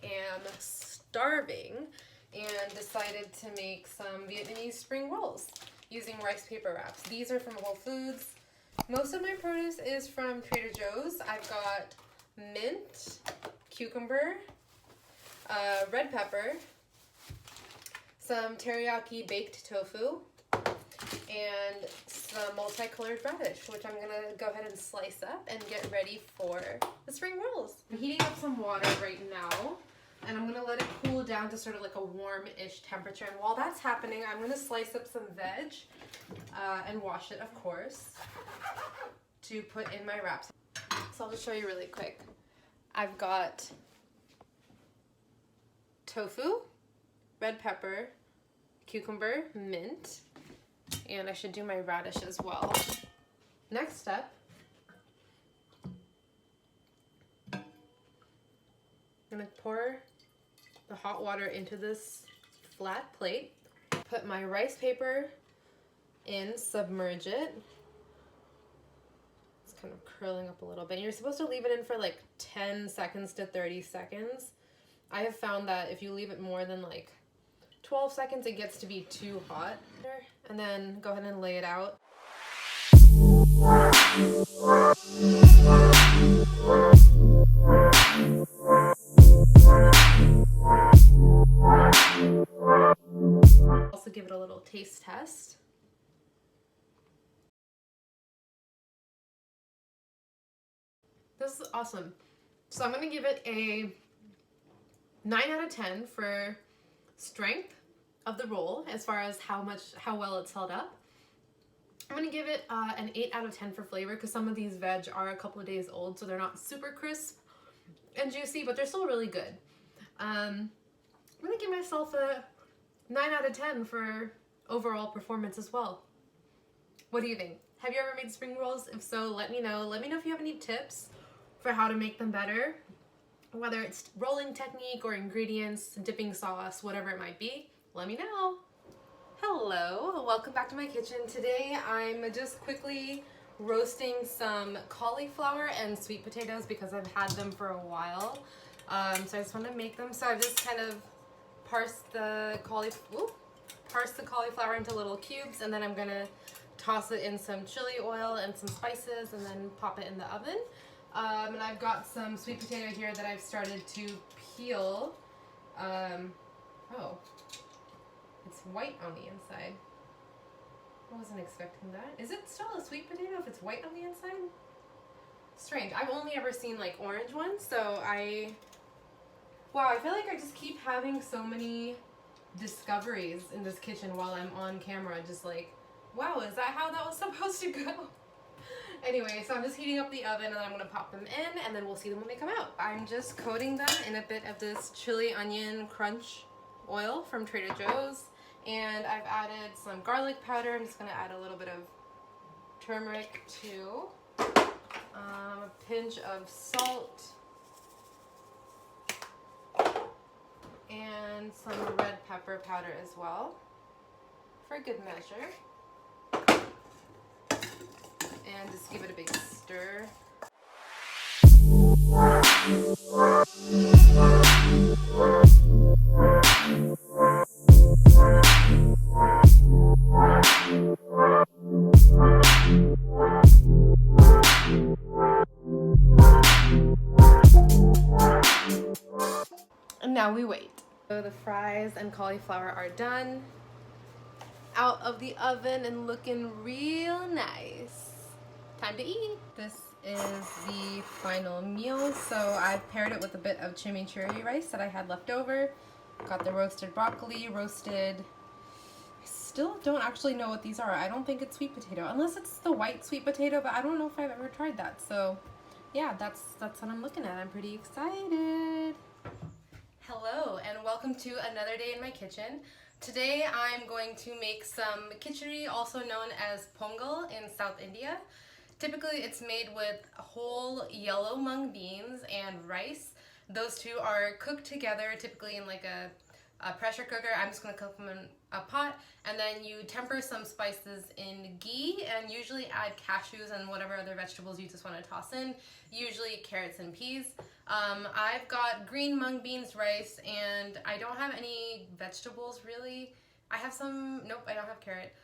am starving and decided to make some Vietnamese spring rolls using rice paper wraps. These are from Whole Foods. Most of my produce is from Trader Joe's. I've got mint, cucumber, red pepper, some teriyaki baked tofu, and some multicolored radish, which I'm gonna go ahead and slice up and get ready for the spring rolls. I'm heating up some water right now, and I'm gonna let it cool down to sort of like a warm-ish temperature. And while that's happening, I'm gonna slice up some veg and wash it, of course, to put in my wraps. So I'll just show you really quick. I've got tofu, red pepper, cucumber, mint, and I should do my radish as well. Next step, I'm gonna pour the hot water into this flat plate, put my rice paper in, submerge it. It's kind of curling up a little bit. You're supposed to leave it in for like 10 seconds to 30 seconds. I have found that if you leave it more than like 12 seconds, it gets to be too hot. And then go ahead and lay it out. Also give it a little taste test. This is awesome. So I'm gonna give it a 9 out of 10 for strength of the roll as far as how well it's held up. I'm gonna give it an 8 out of 10 for flavor because some of these veg are a couple of days old, so they're not super crisp and juicy, but they're still really good. I'm gonna give myself a 9 out of 10 for overall performance as well. What do you think? Have you ever made spring rolls? If so, let me know. Let me know if you have any tips for how to make them better, whether it's rolling technique or ingredients, dipping sauce, whatever it might be. Let me know. Hello, welcome back to my kitchen. Today I'm just quickly roasting some cauliflower and sweet potatoes because I've had them for a while. So I just want to make them. So I've just kind of parsed the cauliflower into little cubes, and then I'm gonna toss it in some chili oil and some spices and then pop it in the oven. And I've got some sweet potato here that I've started to peel. Oh, it's white on the inside. I wasn't expecting that. Is it still a sweet potato if it's white on the inside? Strange. I've only ever seen like orange ones, so wow, I feel like I just keep having so many discoveries in this kitchen while I'm on camera. Just like, wow, is that how that was supposed to go? Anyway, so I'm just heating up the oven and then I'm gonna pop them in and then we'll see them when they come out. I'm just coating them in a bit of this chili onion crunch oil from Trader Joe's, and I've added some garlic powder. I'm just gonna add a little bit of turmeric too, a pinch of salt, and some red pepper powder as well for good measure. And just give it a big stir. And now we wait. So the fries and cauliflower are done, out of the oven and looking real nice. Time to eat. This is the final meal. So I've paired it with a bit of chimichurri rice that I had left over. Got the roasted broccoli, roasted, I still don't actually know what these are. I don't think it's sweet potato, unless it's the white sweet potato, but I don't know if I've ever tried that. So yeah, that's what I'm looking at. I'm pretty excited. Hello and welcome to another day in my kitchen. Today I'm going to make some Kichadi, also known as Pongal in South India. Typically it's made with whole yellow mung beans and rice. Those two are cooked together, typically in like a a pressure cooker. I'm just gonna cook them in a pot, and then you temper some spices in ghee, and usually add cashews and whatever other vegetables you just want to toss in, usually carrots and peas. I've got green mung beans, rice, and I don't have any vegetables really. I have some, nope, I don't have carrot.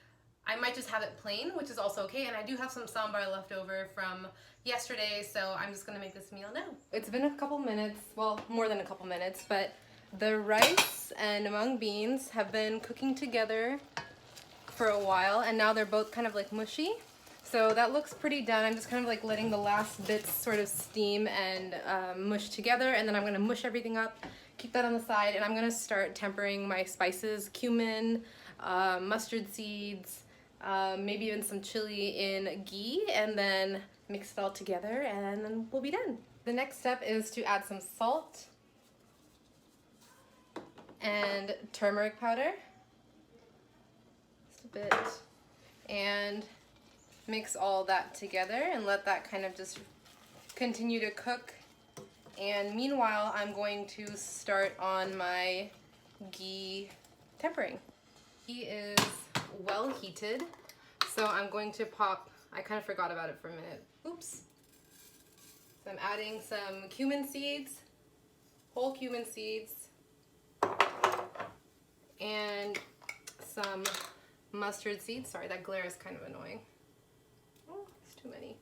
I might just have it plain, which is also okay, and I do have some sambar left over from yesterday, so I'm just gonna make this meal now. It's been a couple minutes, well, more than a couple minutes, but the rice and mung beans have been cooking together for a while, and now they're both kind of like mushy. So that looks pretty done. I'm just kind of like letting the last bits sort of steam and mush together, and then I'm gonna mush everything up, keep that on the side, and I'm gonna start tempering my spices, cumin, mustard seeds, maybe even some chili in ghee, and then mix it all together, and then we'll be done. The next step is to add some salt and turmeric powder, just a bit, and mix all that together and let that kind of just continue to cook. And meanwhile, I'm going to start on my ghee tempering. Ghee is well heated, so I'm going to pop, I kind of forgot about it for a minute, oops. So I'm adding some cumin seeds, whole cumin seeds, and some mustard seeds. Sorry, that glare is kind of annoying. Oh, it's too many.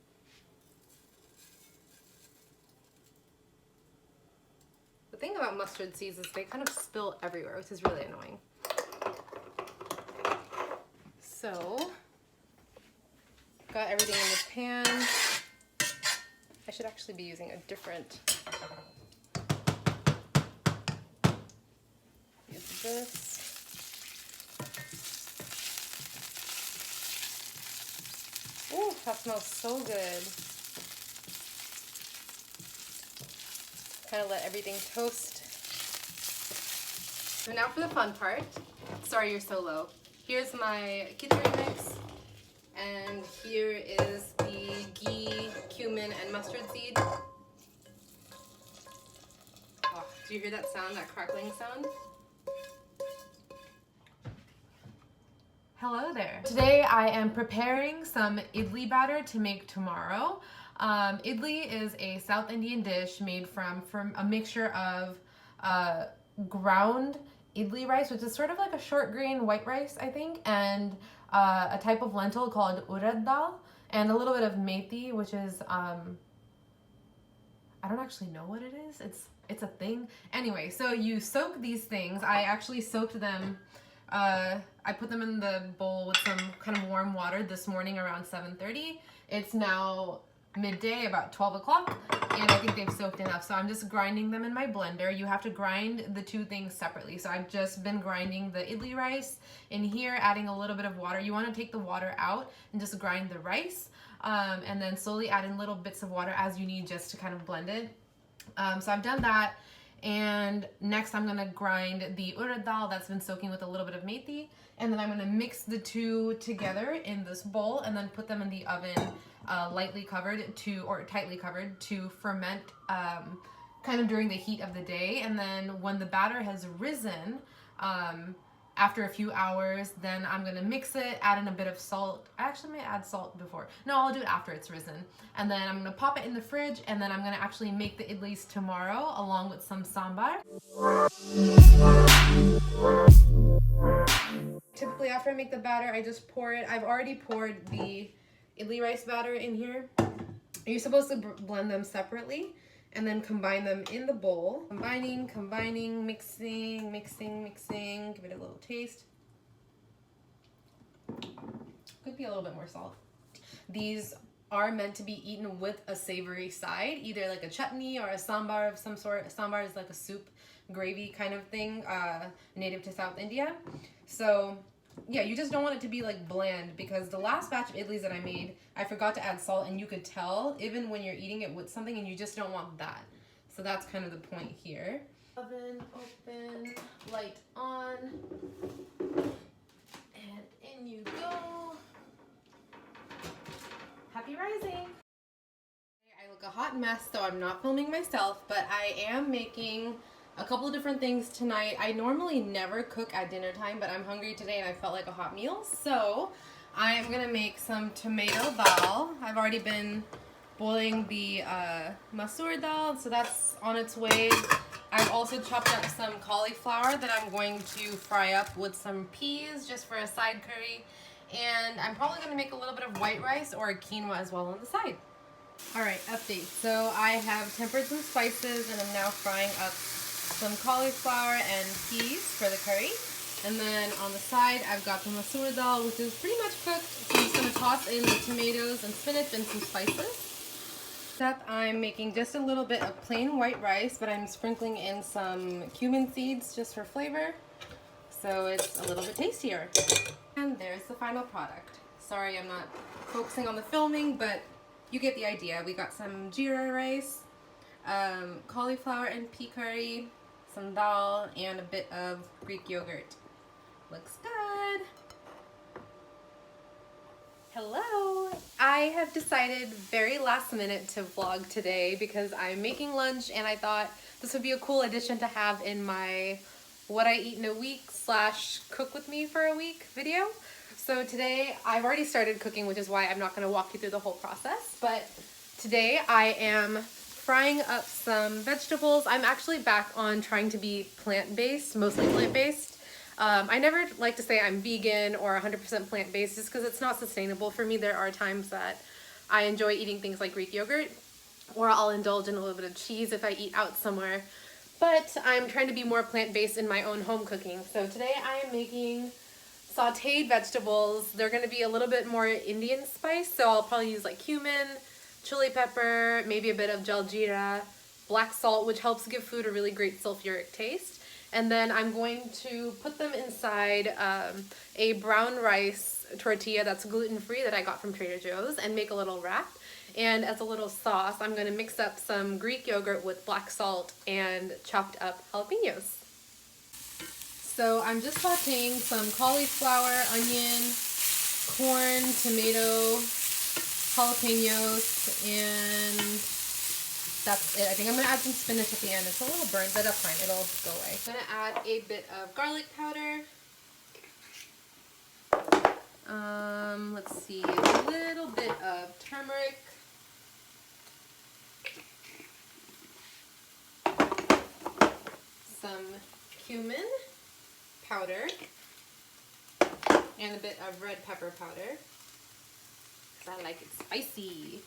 The thing about mustard seeds is they kind of spill everywhere, which is really annoying. So, got everything in the pan. I should actually be using a different, use this. Ooh, that smells so good. Kind of let everything toast. So now for the fun part. Sorry you're so low. Here's my Kichadi mix, and here is the ghee, cumin, and mustard seed. Oh, do you hear that sound, that crackling sound? Hello there. Today I am preparing some idli batter to make tomorrow. Idli is a South Indian dish made from a mixture of ground idli rice, which is sort of like a short grain white rice, I think, and a type of lentil called urad dal, and a little bit of methi, which is, I don't actually know what it is. It's a thing. Anyway, so you soak these things. I actually soaked them. I put them in the bowl with some kind of warm water this morning around 7:30. It's now midday, about 12 o'clock, and I think they've soaked enough. So I'm just grinding them in my blender. You have to grind the two things separately. So I've just been grinding the idli rice in here, adding a little bit of water. You want to take the water out and just grind the rice, and then slowly add in little bits of water as you need just to kind of blend it. So I've done that. And next I'm gonna grind the urad dal that's been soaking with a little bit of methi, and then I'm gonna mix the two together in this bowl and then put them in the oven, lightly covered or tightly covered to ferment kind of during the heat of the day. And then when the batter has risen, after a few hours, then I'm gonna mix it, add in a bit of salt. I actually may add salt before. No, I'll do it after it's risen. And then I'm gonna pop it in the fridge, and then I'm gonna actually make the idlis tomorrow along with some sambar. Typically after I make the batter, I just pour it. I've already poured the idli rice batter in here. You're supposed to blend them separately and then combine them in the bowl. Combining, mixing, give it a little taste. Could be a little bit more salt. These are meant to be eaten with a savory side, either like a chutney or a sambar of some sort. Sambar is like a soup, gravy kind of thing, native to South India. So yeah, you just don't want it to be like bland, because the last batch of idlis that I made, I forgot to add salt, and you could tell even when you're eating it with something, and you just don't want that. So that's kind of the point here. Oven open, light on, and in you go. Happy rising. I look a hot mess, so I'm not filming myself, but I am making a couple of different things tonight. I normally never cook at dinner time, but I'm hungry today and I felt like a hot meal. So I'm gonna make some tomato dal. I've already been boiling the masoor dal, so that's on its way. I've also chopped up some cauliflower that I'm going to fry up with some peas just for a side curry. And I'm probably going to make a little bit of white rice or a quinoa as well on the side. Alright, update. So I have tempered some spices and I'm now frying up some cauliflower and peas for the curry. And then on the side, I've got the masoor dal, which is pretty much cooked. So I'm just going to toss in the tomatoes and spinach and some spices. I'm making just a little bit of plain white rice, but I'm sprinkling in some cumin seeds just for flavor, so it's a little bit tastier. And there's the final product. Sorry I'm not focusing on the filming, but you get the idea. We got some jeera rice, cauliflower and pea curry, some dal, and a bit of Greek yogurt. Looks good. Hello! I have decided very last minute to vlog today because I'm making lunch and I thought this would be a cool addition to have in my what I eat in a week / cook with me for a week video. So today I've already started cooking, which is why I'm not going to walk you through the whole process, but today I am frying up some vegetables. I'm actually back on trying to be plant-based, mostly plant-based. I never like to say I'm vegan or 100% plant-based just because it's not sustainable for me. There are times that I enjoy eating things like Greek yogurt, or I'll indulge in a little bit of cheese if I eat out somewhere. But I'm trying to be more plant-based in my own home cooking. So today I am making sauteed vegetables. They're going to be a little bit more Indian spice, so I'll probably use like cumin, chili pepper, maybe a bit of jeera, black salt, which helps give food a really great sulfuric taste. And then I'm going to put them inside a brown rice tortilla that's gluten-free that I got from Trader Joe's and make a little wrap. And as a little sauce, I'm going to mix up some Greek yogurt with black salt and chopped up jalapenos. So I'm just sauteing some cauliflower, onion, corn, tomato, jalapenos, and that's it. I think I'm going to add some spinach at the end. It's a little burnt, but that's fine. It'll go away. I'm going to add a bit of garlic powder. Let's see, a little bit of turmeric. Some cumin powder. And a bit of red pepper powder, because I like it spicy.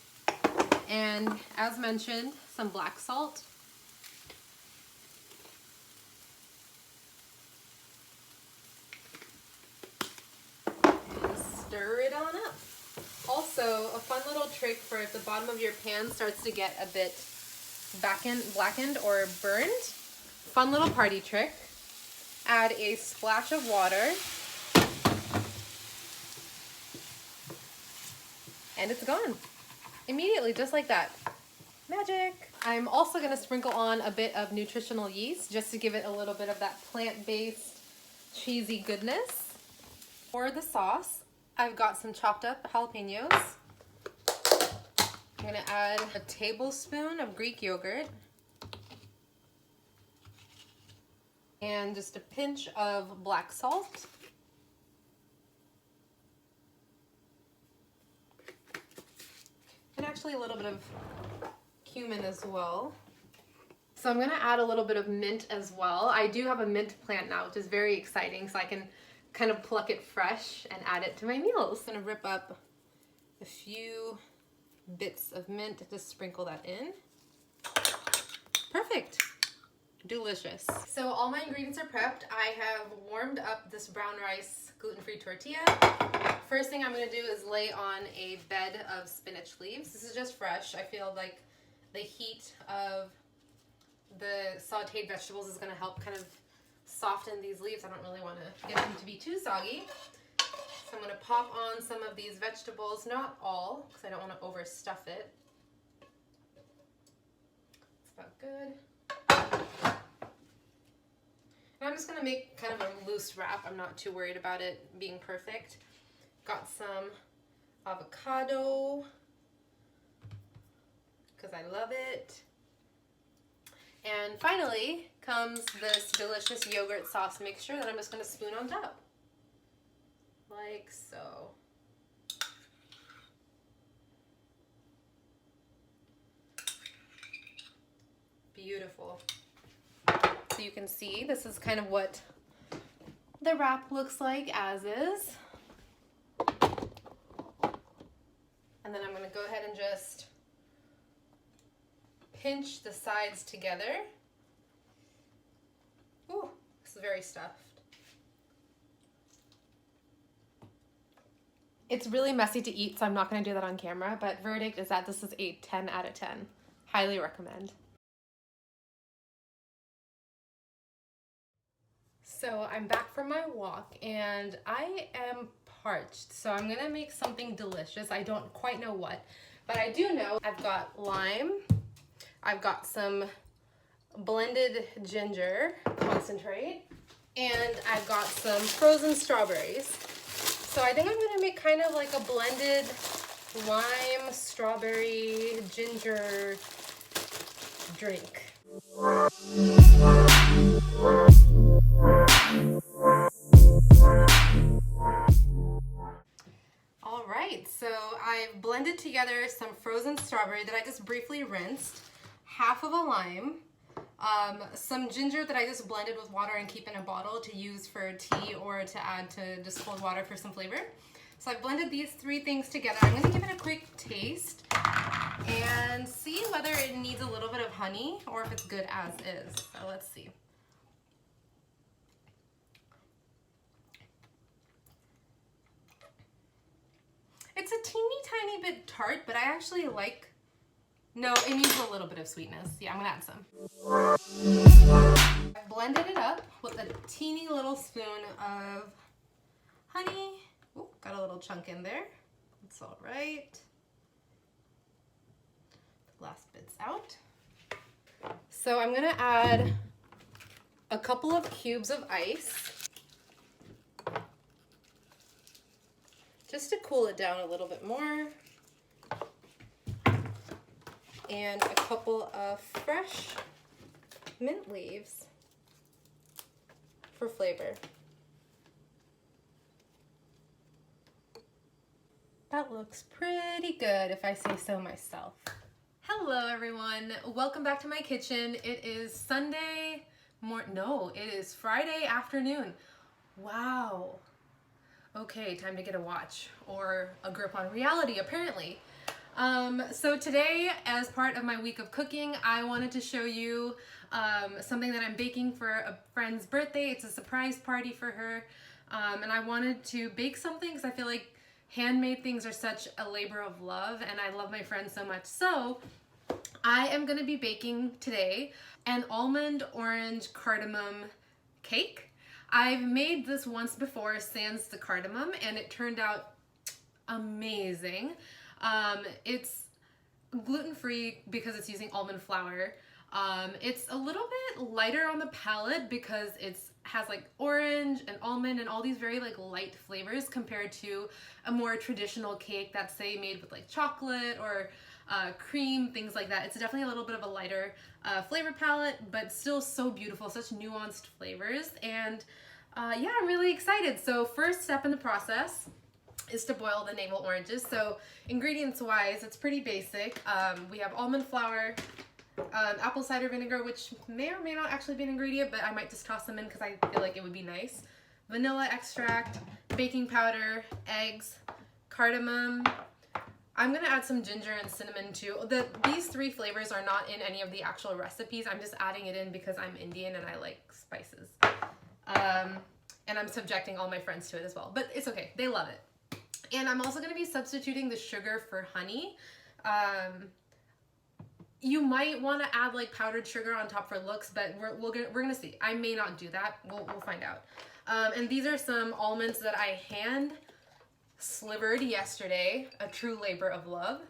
And as mentioned, some black salt. And stir it on up. Also, a fun little trick for if the bottom of your pan starts to get a bit blackened or burned. Fun little party trick. Add a splash of water. And it's gone. Immediately, just like that. Magic! I'm also going to sprinkle on a bit of nutritional yeast just to give it a little bit of that plant-based cheesy goodness. For the sauce, I've got some chopped up jalapenos. I'm going to add a tablespoon of Greek yogurt. And just a pinch of black salt. And actually a little bit of cumin as well. So I'm going to add a little bit of mint as well. I do have a mint plant now, which is very exciting, so I can kind of pluck it fresh and add it to my meals. I'm going to rip up a few bits of mint to just sprinkle that in. Perfect. Delicious. So all my ingredients are prepped. I have warmed up this brown rice gluten-free tortilla. First thing I'm going to do is lay on a bed of spinach leaves. This is just fresh. I feel like the heat of the sauteed vegetables is going to help kind of soften these leaves. I don't really want to get them to be too soggy. So I'm going to pop on some of these vegetables, not all, because I don't want to overstuff it. It's about good. And I'm just going to make kind of a loose wrap. I'm not too worried about it being perfect. Got some avocado, because I love it. And finally comes this delicious yogurt sauce mixture that I'm just gonna spoon on top. Like so. Beautiful. So you can see this is kind of what the wrap looks like as is. And then I'm gonna go ahead and just pinch the sides together. Ooh, this is very stuffed. It's really messy to eat, so I'm not gonna do that on camera, but verdict is that this is a 10 out of 10. Highly recommend. So I'm back from my walk and I am parched, so I'm gonna make something delicious. I don't quite know what, but I do know I've got lime, I've got some blended ginger concentrate, and I've got some frozen strawberries. So I think I'm gonna make kind of like a blended lime, strawberry, ginger drink. All right, so I've blended together some frozen strawberry that I just briefly rinsed, half of a lime, some ginger that I just blended with water and keep in a bottle to use for tea or to add to just cold water for some flavor. So I've blended these three things together. I'm gonna give it a quick taste and see whether it needs a little bit of honey or if it's good as is. So let's see. It's a teeny tiny bit tart, but I actually like, no, it needs a little bit of sweetness. Yeah, I'm gonna add some. I've blended it up with a teeny little spoon of honey. Ooh, got a little chunk in there. That's all right. The last bit's out. So I'm gonna add a couple of cubes of ice, just to cool it down a little bit more, and a couple of fresh mint leaves for flavor. That looks pretty good if I say so myself. Hello everyone, welcome back to my kitchen. It is Sunday it is Friday afternoon. Wow. Okay, time to get a watch or a grip on reality, apparently. So today, as part of my week of cooking, I wanted to show you something that I'm baking for a friend's birthday. It's a surprise party for her, and I wanted to bake something because I feel like handmade things are such a labor of love, and I love my friend so much. So I am going to be baking today an almond orange cardamom cake. I've made this once before, sans the cardamom, and it turned out amazing. It's gluten-free because it's using almond flour. It's a little bit lighter on the palate because it has like orange and almond and all these very like light flavors compared to a more traditional cake that's say made with like chocolate or cream, things like that. It's definitely a little bit of a lighter flavor palette, but still so beautiful, such nuanced flavors. And yeah, I'm really excited. So first step in the process is to boil the navel oranges. So ingredients wise, it's pretty basic. We have almond flour, apple cider vinegar, which may or may not actually be an ingredient, but I might just toss them in because I feel like it would be nice. Vanilla extract, baking powder, eggs, cardamom. I'm gonna add some ginger and cinnamon too. These three flavors are not in any of the actual recipes. I'm just adding it in because I'm Indian and I like spices. And I'm subjecting all my friends to it as well, but it's okay, they love it. And I'm also gonna be substituting the sugar for honey. You might wanna add like powdered sugar on top for looks, but we're gonna see. I may not do that, we'll find out. And these are some almonds that I hand slivered yesterday, a true labor of love.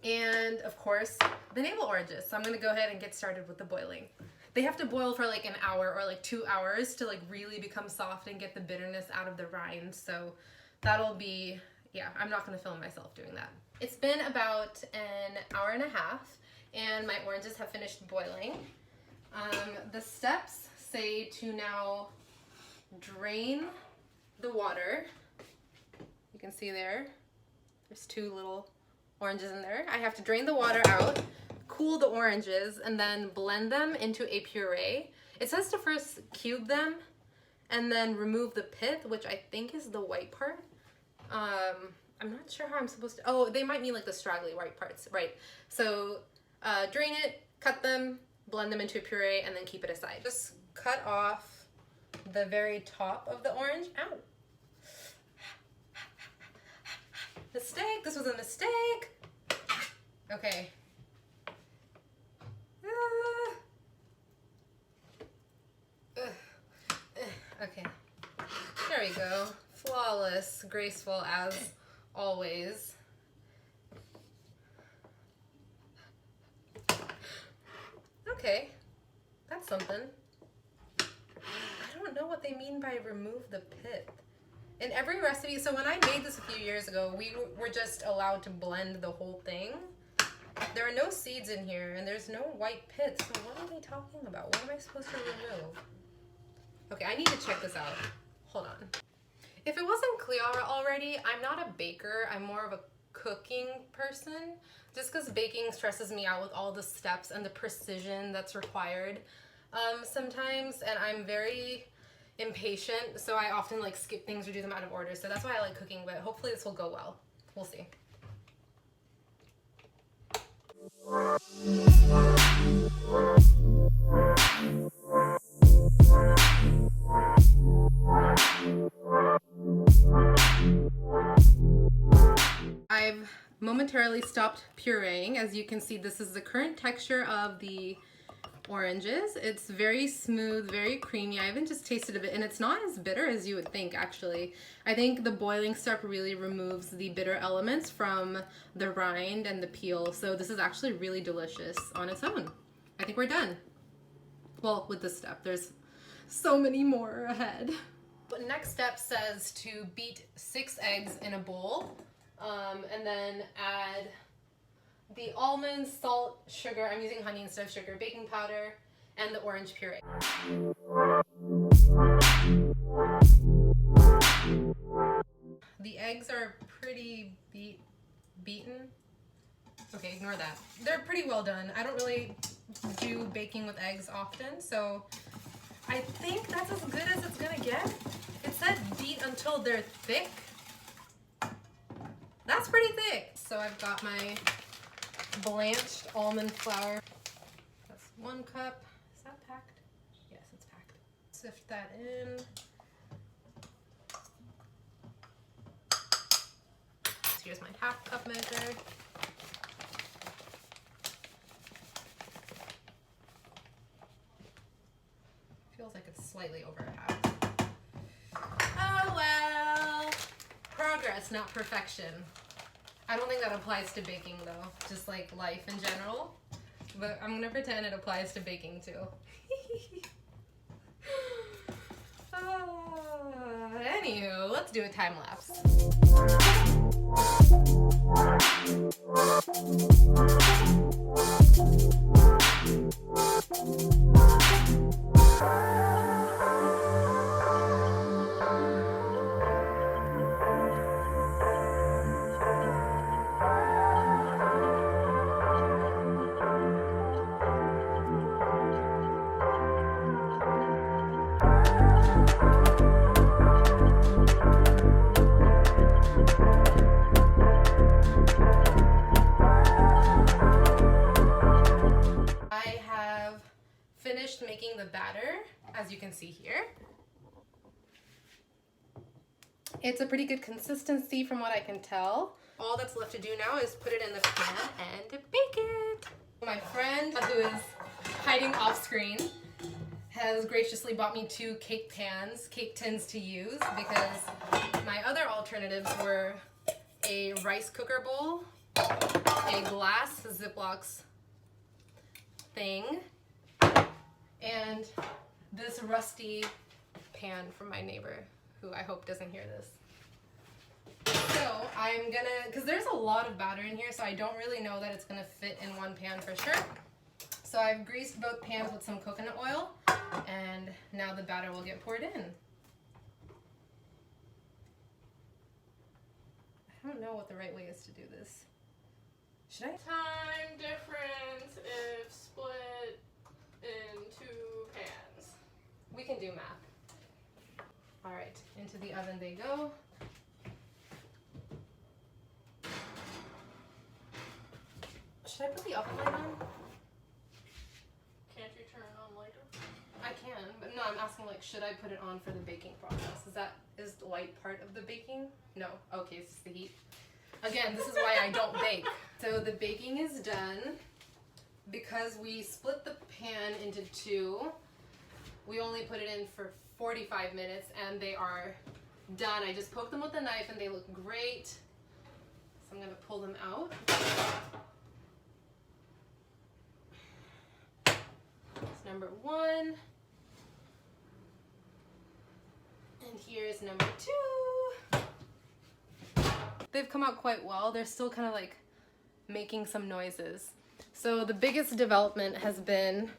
And of course, the navel oranges. So I'm gonna go ahead and get started with the boiling. They have to boil for like an hour or like 2 hours to like really become soft and get the bitterness out of the rind. So that'll be, yeah, I'm not gonna film myself doing that. It's been about an hour and a half and my oranges have finished boiling. The steps say to now drain the water. You can see there's 2 little oranges in there. I have to drain the water out, cool the oranges, and then blend them into a puree. It says to first cube them and then remove the pith, which I think is the white part. I'm not sure how I'm supposed to, oh, they might mean like the straggly white parts, right? So drain it, cut them, blend them into a puree, and then keep it aside. Just cut off the very top of the orange. Ow. Mistake, this was a mistake. Okay. Okay. There we go. Flawless, graceful as always. Okay, that's something. I don't know what they mean by remove the pith. In every recipe, so when I made this a few years ago, we were just allowed to blend the whole thing. There are no seeds in here, and there's no white pith, so what are they talking about? What am I supposed to remove? Okay, I need to check this out. Hold on. If it wasn't clear already, I'm not a baker. I'm more of a cooking person, just because baking stresses me out with all the steps and the precision that's required sometimes, and I'm very impatient, so I often like skip things or do them out of order. So that's why I like cooking, but hopefully this will go well. We'll see. I've momentarily stopped pureeing. As you can see, this is the current texture of the oranges. It's very smooth, very creamy. I even just tasted a bit, and it's not as bitter as you would think, actually. I think the boiling step really removes the bitter elements from the rind and the peel, so this is actually really delicious on its own. I think we're done. Well, with this step. There's so many more ahead. But next step says to beat 6 eggs in a bowl, and then add the almonds, salt, sugar, I'm using honey instead of sugar, baking powder, and the orange puree. The eggs are pretty beaten. Okay, ignore that. They're pretty well done. I don't really do baking with eggs often, so I think that's as good as it's gonna get. It said beat until they're thick. That's pretty thick. So I've got my blanched almond flour. That's 1 cup. Is that packed? Yes, it's packed. Sift that in. So here's my 1/2 cup measure. Feels like it's slightly over 1/2. Oh well. Progress, not perfection. I don't think that applies to baking though, just like life in general. But I'm gonna pretend it applies to baking too. Anywho, let's do a time lapse. Finished making the batter, as you can see here. It's a pretty good consistency from what I can tell. All that's left to do now is put it in the pan and bake it. My friend, who is hiding off screen, has graciously bought me 2 cake pans, cake tins to use, because my other alternatives were a rice cooker bowl, a glass Ziploc thing, and this rusty pan from my neighbor, who I hope doesn't hear this. So I'm gonna, because there's a lot of batter in here, so I don't really know that it's gonna fit in one pan for sure. So I've greased both pans with some coconut oil, and now the batter will get poured in. I don't know what the right way is to do this. Should I? Time difference if split in 2 pans. We can do math. All right, into the oven they go. Should I put the oven light on? Can't you turn it on later? I can, but no, I'm asking like, should I put it on for the baking process? Is the light part of the baking? No. Okay, it's just the heat. Again, this is why I don't bake. So the baking is done. Because we split the pan into 2, we only put it in for 45 minutes and they are done. I just poked them with a knife and they look great. So I'm gonna pull them out. That's number 1. And here's number 2. They've come out quite well. They're still kind of like making some noises. So the biggest development has been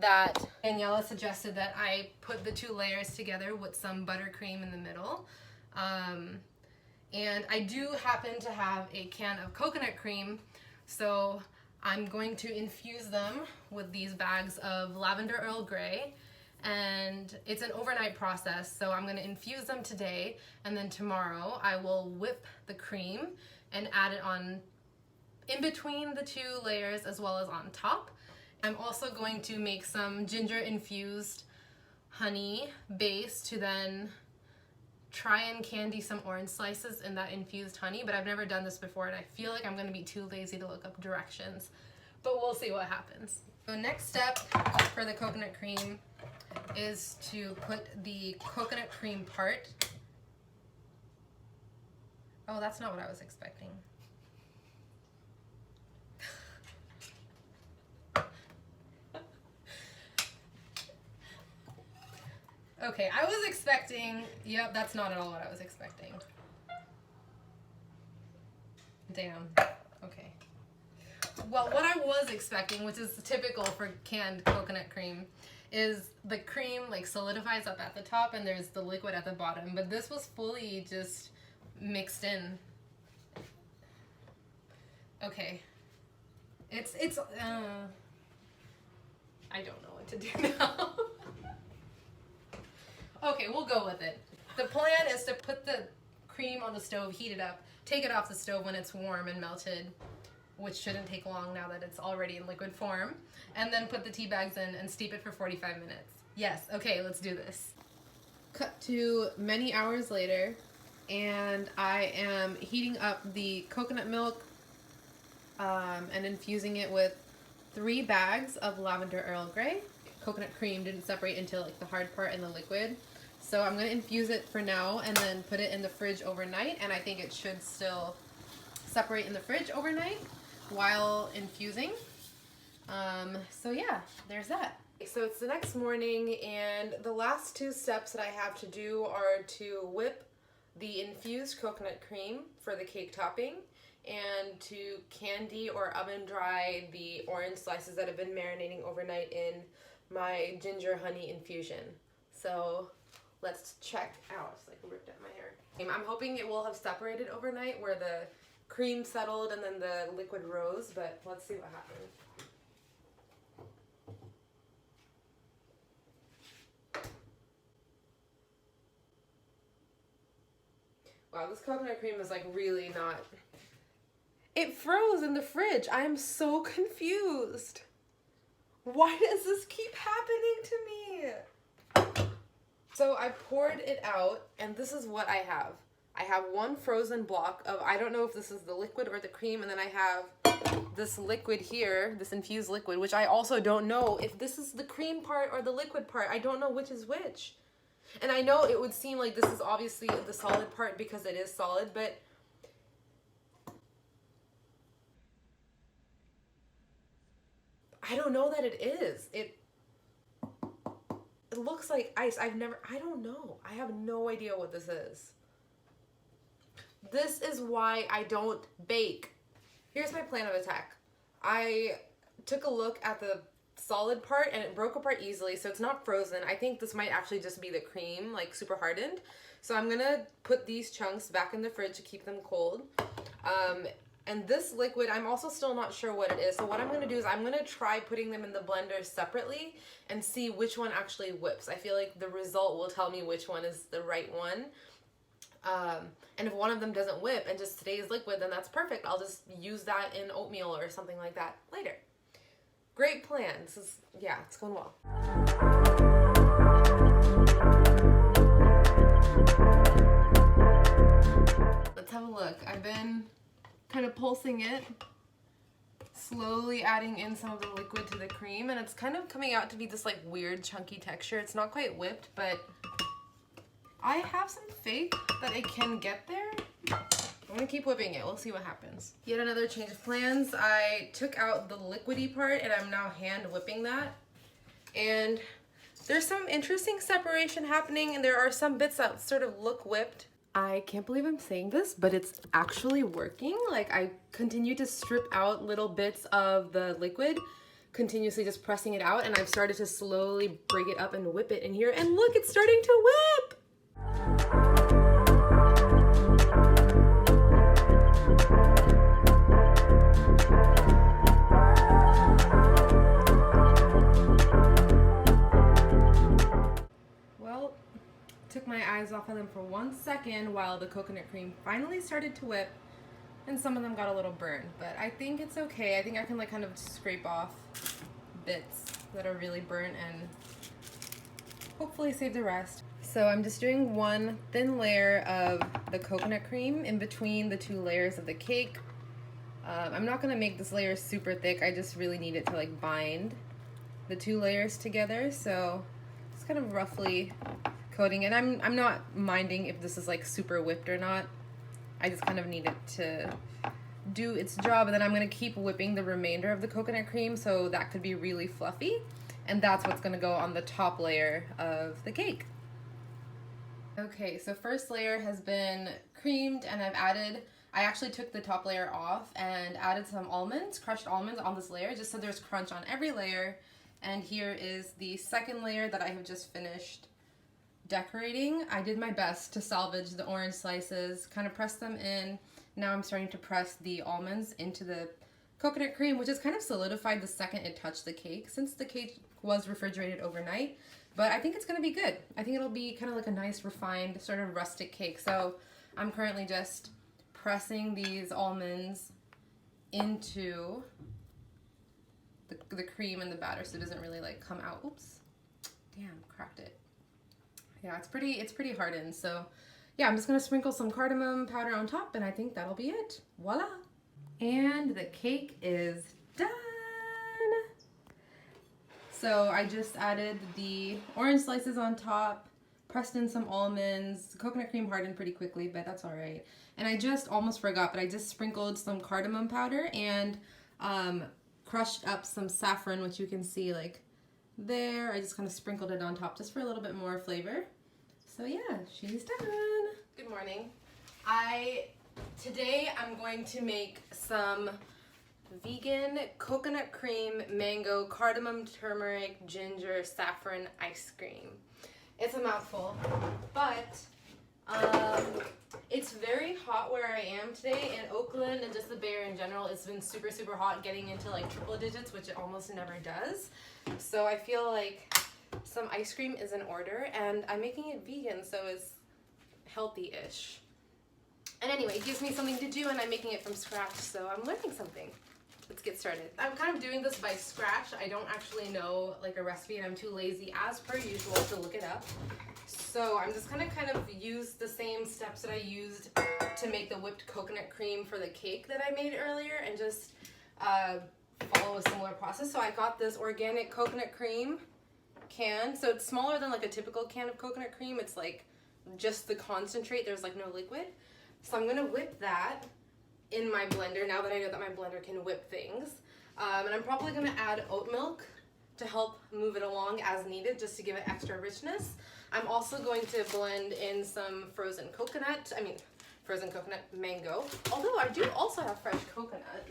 that Daniela suggested that I put the 2 layers together with some buttercream in the middle. And I do happen to have a can of coconut cream, so I'm going to infuse them with these bags of lavender Earl Grey. And it's an overnight process, so I'm going to infuse them today, and then tomorrow I will whip the cream and add it on in between the 2 layers as well as on top. I'm also going to make some ginger infused honey base to then try and candy some orange slices in that infused honey, but I've never done this before and I feel like I'm going to be too lazy to look up directions, but we'll see what happens. So next step for the coconut cream is to put the coconut cream part. Oh, that's not what I was expecting. Okay, I was expecting, yep, that's not at all what I was expecting. Damn, okay. Well, what I was expecting, which is typical for canned coconut cream, is the cream like solidifies up at the top and there's the liquid at the bottom, but this was fully just mixed in. Okay. It's I don't know what to do now. Okay, we'll go with it. The plan is to put the cream on the stove, heat it up, take it off the stove when it's warm and melted, which shouldn't take long now that it's already in liquid form, and then put the tea bags in and steep it for 45 minutes. Yes, okay, let's do this. Cut to many hours later, and I am heating up the coconut milk and infusing it with 3 bags of lavender Earl Grey. Coconut cream didn't separate until like the hard part and the liquid. So I'm going to infuse it for now and then put it in the fridge overnight, and I think it should still separate in the fridge overnight while infusing. So yeah, there's that. So it's the next morning, and the last 2 steps that I have to do are to whip the infused coconut cream for the cake topping and to candy or oven dry the orange slices that have been marinating overnight in my ginger honey infusion. So let's check out. It's like ripped out my hair. I'm hoping it will have separated overnight where the cream settled and then the liquid rose, but let's see what happens. Wow, this coconut cream is like really not... It froze in the fridge. I'm so confused. Why does this keep happening to me? So I poured it out, and this is what I have. I have 1 frozen block of, I don't know if this is the liquid or the cream, and then I have this liquid here, this infused liquid, which I also don't know if this is the cream part or the liquid part. I don't know which is which. And I know it would seem like this is obviously the solid part because it is solid, but I don't know that it is. It looks like ice. I don't know. I have no idea what this is. This is why I don't bake. Here's my plan of attack. I took a look at the solid part and it broke apart easily, so it's not frozen. I think this might actually just be the cream, like super hardened. So I'm gonna put these chunks back in the fridge to keep them cold. And this liquid, I'm also still not sure what it is. So what I'm gonna do is I'm gonna try putting them in the blender separately and see which one actually whips. I feel like the result will tell me which one is the right one. And if one of them doesn't whip and just stays liquid, then that's perfect. I'll just use that in oatmeal or something like that later. Great plan. This is, yeah, it's going well. Let's have a look. I've been kind of pulsing it, slowly adding in some of the liquid to the cream, and it's kind of coming out to be this like weird chunky texture. It's not quite whipped, but I have some faith that it can get there. I'm gonna keep whipping it. We'll see what happens. Yet another change of plans. I took out the liquidy part and I'm now hand whipping that. And there's some interesting separation happening, and there are some bits that sort of look whipped. I can't believe I'm saying this, but it's actually working. Like, I continue to strip out little bits of the liquid, continuously just pressing it out, and I've started to slowly break it up and whip it in here, and look, it's starting to whip! Well, took my eyes off of them for 1 second while the coconut cream finally started to whip, and some of them got a little burned, but I think it's okay. I think I can like kind of scrape off bits that are really burnt and hopefully save the rest. So I'm just doing one thin layer of the coconut cream in between the 2 layers of the cake. I'm not gonna make this layer super thick. I just really need it to like bind the 2 layers together. So just kind of roughly coating it. I'm not minding if this is like super whipped or not. I just kind of need it to do its job, and then I'm gonna keep whipping the remainder of the coconut cream so that could be really fluffy, and that's what's gonna go on the top layer of the cake. Okay, so first layer has been creamed, and I actually took the top layer off and added some almonds, crushed almonds on this layer, just so there's crunch on every layer. And here is the second layer that I have just finished decorating. I did my best to salvage the orange slices, kind of press them in. Now I'm starting to press the almonds into the coconut cream, which has kind of solidified the second it touched the cake, since the cake was refrigerated overnight. But I think it's gonna be good. I think it'll be kind of like a nice refined sort of rustic cake. So I'm currently just pressing these almonds into the cream and the batter so it doesn't really like come out. Oops, damn, cracked it. Yeah, it's pretty hardened. So yeah, I'm just gonna sprinkle some cardamom powder on top, and I think that'll be it. Voila! And the cake is done. So I just added the orange slices on top, pressed in some almonds. The coconut cream hardened pretty quickly, but that's all right. And I just almost forgot, but I just sprinkled some cardamom powder and crushed up some saffron, which you can see like there. I just kind of sprinkled it on top just for a little bit more flavor. So yeah, she's done. Good morning. Today I'm going to make some vegan coconut cream, mango, cardamom, turmeric, ginger, saffron ice cream. It's a mouthful, but it's very hot where I am today in Oakland, and just the Bay Area in general. It's been super, super hot, getting into like triple digits, which it almost never does. So I feel like some ice cream is in order, and I'm making it vegan, so it's healthy-ish. And anyway, it gives me something to do, and I'm making it from scratch, so I'm learning something. Let's get started. I'm kind of doing this by scratch. I don't actually know like a recipe, and I'm too lazy, as per usual, to look it up. So I'm just gonna kind of use the same steps that I used to make the whipped coconut cream for the cake that I made earlier, and just follow a similar process. So I got this organic coconut cream can. So it's smaller than like a typical can of coconut cream. It's like just the concentrate. There's like no liquid. So I'm gonna whip that in my blender now that I know that my blender can whip things. And I'm probably gonna add oat milk to help move it along as needed, just to give it extra richness. I'm also going to blend in some frozen frozen coconut mango. Although I do also have fresh coconut.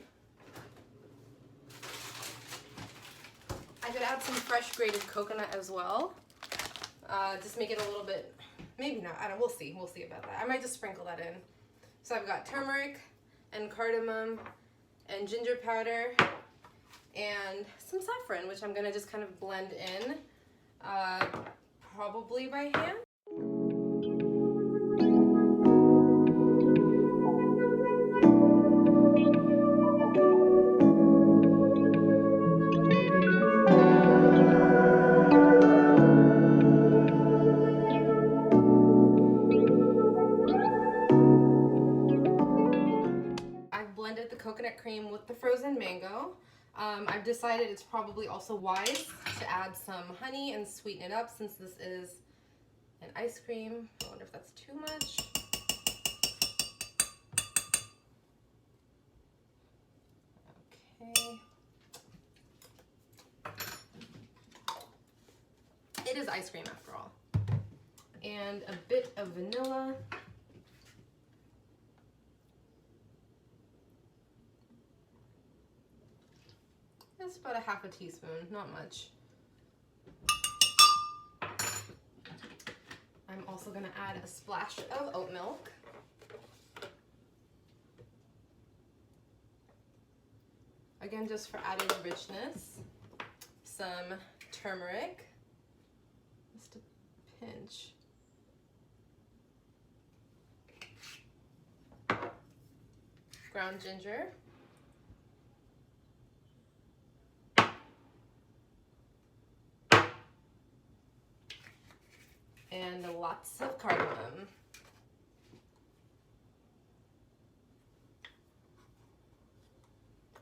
I could add some fresh grated coconut as well. Just make it a little bit, maybe not, I don't know, we'll see about that. I might just sprinkle that in. So I've got turmeric and cardamom and ginger powder and some saffron, which I'm gonna just kind of blend in, probably by hand. Blended the coconut cream with the frozen mango. I've decided it's probably also wise to add some honey and sweeten it up since this is an ice cream. I wonder if that's too much. Okay. It is ice cream after all. And a bit of vanilla. Just about a half a teaspoon, not much. I'm also gonna add a splash of oat milk. Again, just for added richness. Some turmeric, just a pinch. Ground ginger. And lots of cardamom.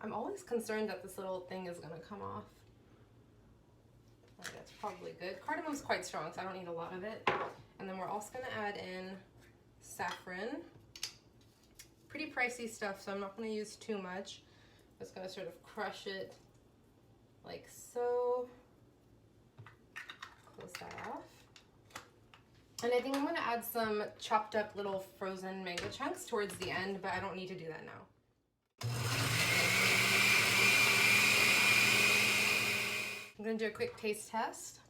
I'm always concerned that this little thing is gonna come off. That's probably good. Cardamom's quite strong, so I don't need a lot of it. And then we're also gonna add in saffron. Pretty pricey stuff, so I'm not gonna use too much. I'm just gonna sort of crush it like so. Close that off. And I think I'm gonna add some chopped up little frozen mango chunks towards the end, but I don't need to do that now. I'm gonna do a quick taste test.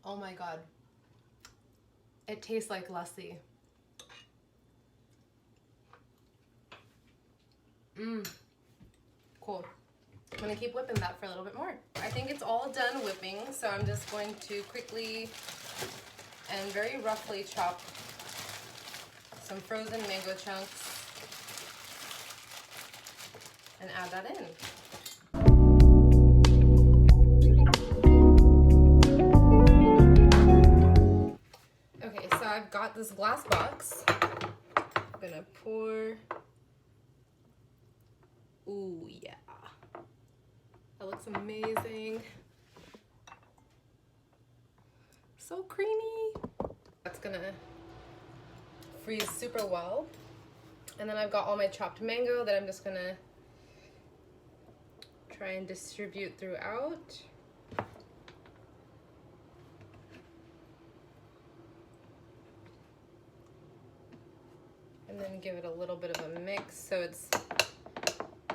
Oh my God. It tastes like lassi. Cool. I'm gonna keep whipping that for a little bit more. I think it's all done whipping, so I'm just going to quickly and very roughly chop some frozen mango chunks and add that in. Okay, so I've got this glass box. I'm gonna pour. Ooh, yeah. That looks amazing. So creamy. That's gonna freeze super well. And then I've got all my chopped mango that I'm just gonna try and distribute throughout. And then give it a little bit of a mix so it's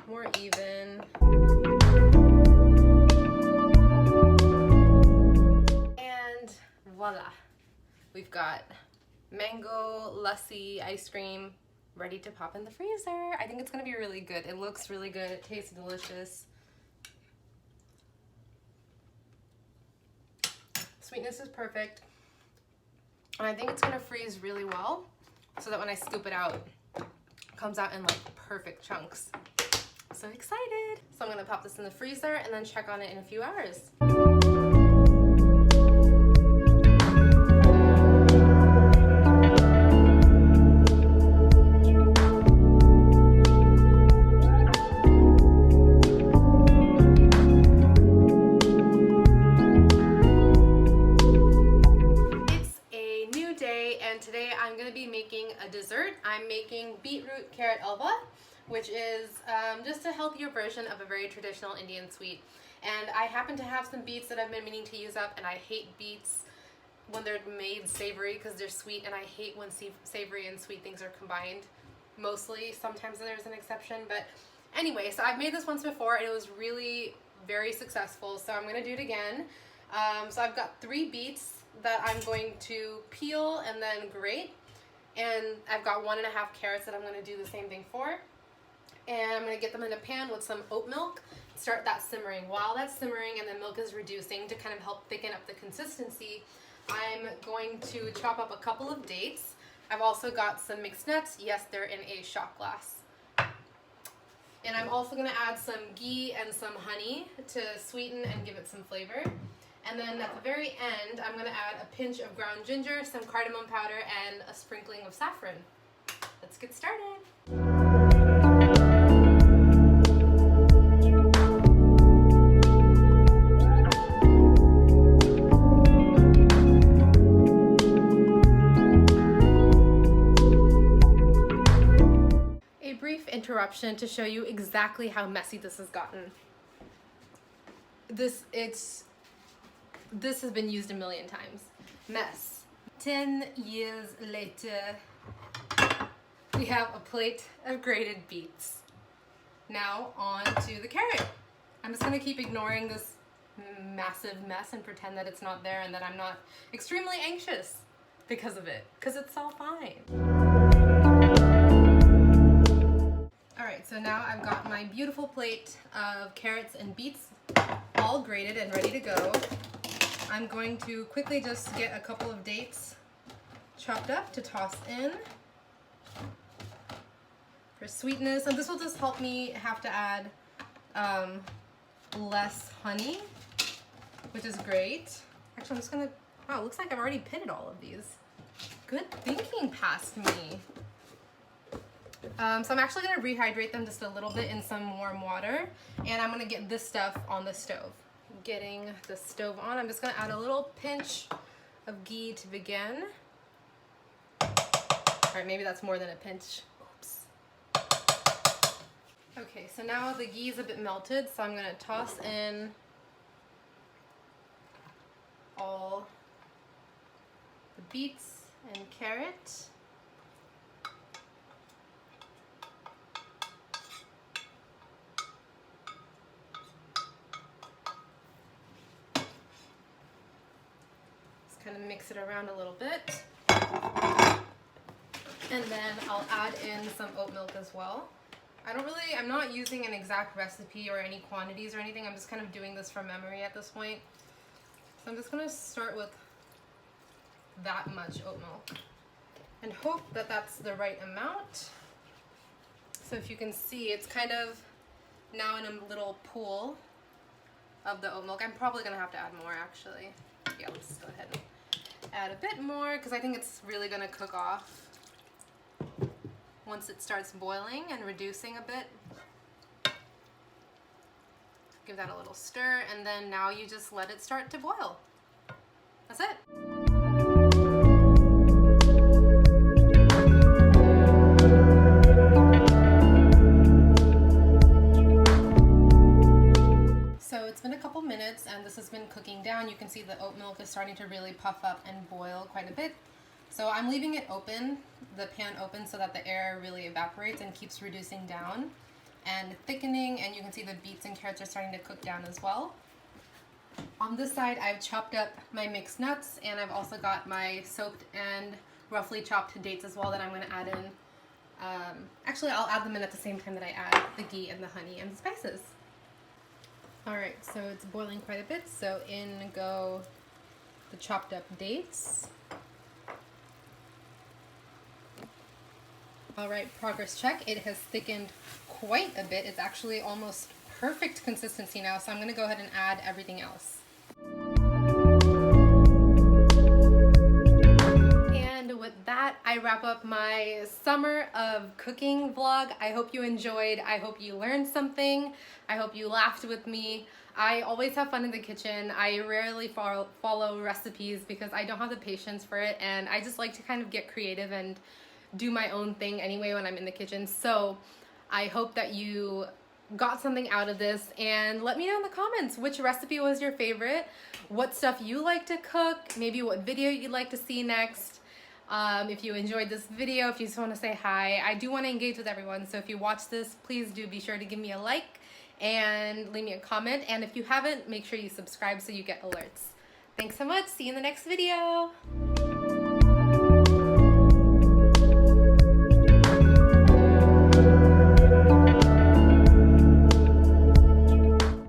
more even. And voila, we've got mango lassi ice cream ready to pop in the freezer. I think it's gonna be really good. It looks really good. It tastes delicious. Sweetness is perfect. And I think it's gonna freeze really well so that when I scoop it out, it comes out in like perfect chunks. So excited. So I'm gonna pop this in the freezer and then check on it in a few hours. Dessert. I'm making beetroot carrot halwa, which is just a healthier version of a very traditional Indian sweet. And I happen to have some beets that I've been meaning to use up, and I hate beets when they're made savory because they're sweet, and I hate when savory and sweet things are combined. Mostly, sometimes there's an exception, but anyway, so I've made this once before and it was really very successful, so I'm gonna do it again. So I've got 3 beets that I'm going to peel and then grate, and I've got 1.5 carrots that I'm gonna do the same thing for. And I'm gonna get them in a pan with some oat milk, start that simmering. While that's simmering and the milk is reducing to kind of help thicken up the consistency, I'm going to chop up a couple of dates. I've also got some mixed nuts. Yes, they're in a shot glass. And I'm also gonna add some ghee and some honey to sweeten and give it some flavor. And then at the very end, I'm gonna add a pinch of ground ginger, some cardamom powder, and a sprinkling of saffron. Let's get started. Interruption to show you exactly how messy this has gotten. This has been used a million times. Mess. 10 years later, we have a plate of grated beets. Now on to the carrot. I'm just gonna keep ignoring this massive mess and pretend that it's not there and that I'm not extremely anxious because of it, because it's all fine. Alright, so now I've got my beautiful plate of carrots and beets all grated and ready to go. I'm going to quickly just get a couple of dates chopped up to toss in for sweetness. And this will just help me have to add less honey, which is great. Actually, I'm just gonna, wow, it looks like I've already pitted all of these. Good thinking past me. So I'm actually going to rehydrate them just a little bit in some warm water, and I'm going to get this stuff on the stove. Getting the stove on, I'm just going to add a little pinch of ghee to begin. Alright, maybe that's more than a pinch. Oops. Okay, so now the ghee is a bit melted, so I'm going to toss in all the beets and carrot. Kind of mix it around a little bit, and then I'll add in some oat milk as well. I'm not using an exact recipe or any quantities or anything. I'm just kind of doing this from memory at this point. So I'm just going to start with that much oat milk and hope that that's the right amount. So if you can see, it's kind of now in a little pool of the oat milk. I'm probably going to have to add more actually. Yeah, let's just go ahead and add a bit more because I think it's really going to cook off once it starts boiling and reducing a bit. Give that a little stir, and then now you just let it start to boil. That's it. It's been a couple minutes and this has been cooking down. You can see the oat milk is starting to really puff up and boil quite a bit. So I'm leaving it open, the pan open, so that the air really evaporates and keeps reducing down and thickening, and you can see the beets and carrots are starting to cook down as well. On this side, I've chopped up my mixed nuts, and I've also got my soaked and roughly chopped dates as well that I'm going to add in. Actually, I'll add them in at the same time that I add the ghee and the honey and the spices. Alright, so it's boiling quite a bit, so in go the chopped up dates. Alright, progress check. It has thickened quite a bit. It's actually almost perfect consistency now, so I'm going to go ahead and add everything else. And with that, I wrap up my summer of cooking vlog. I hope you enjoyed. I hope you learned something. I hope you laughed with me. I always have fun in the kitchen. I rarely follow recipes because I don't have the patience for it, and I just like to kind of get creative and do my own thing anyway when I'm in the kitchen. So I hope that you got something out of this, and let me know in the comments which recipe was your favorite, what stuff you like to cook, maybe what video you'd like to see next. If you enjoyed this video, if you just want to say hi, I do want to engage with everyone, so if you watch this, please do be sure to give me a like and leave me a comment, and if you haven't, make sure you subscribe so you get alerts. Thanks so much. See you in the next video.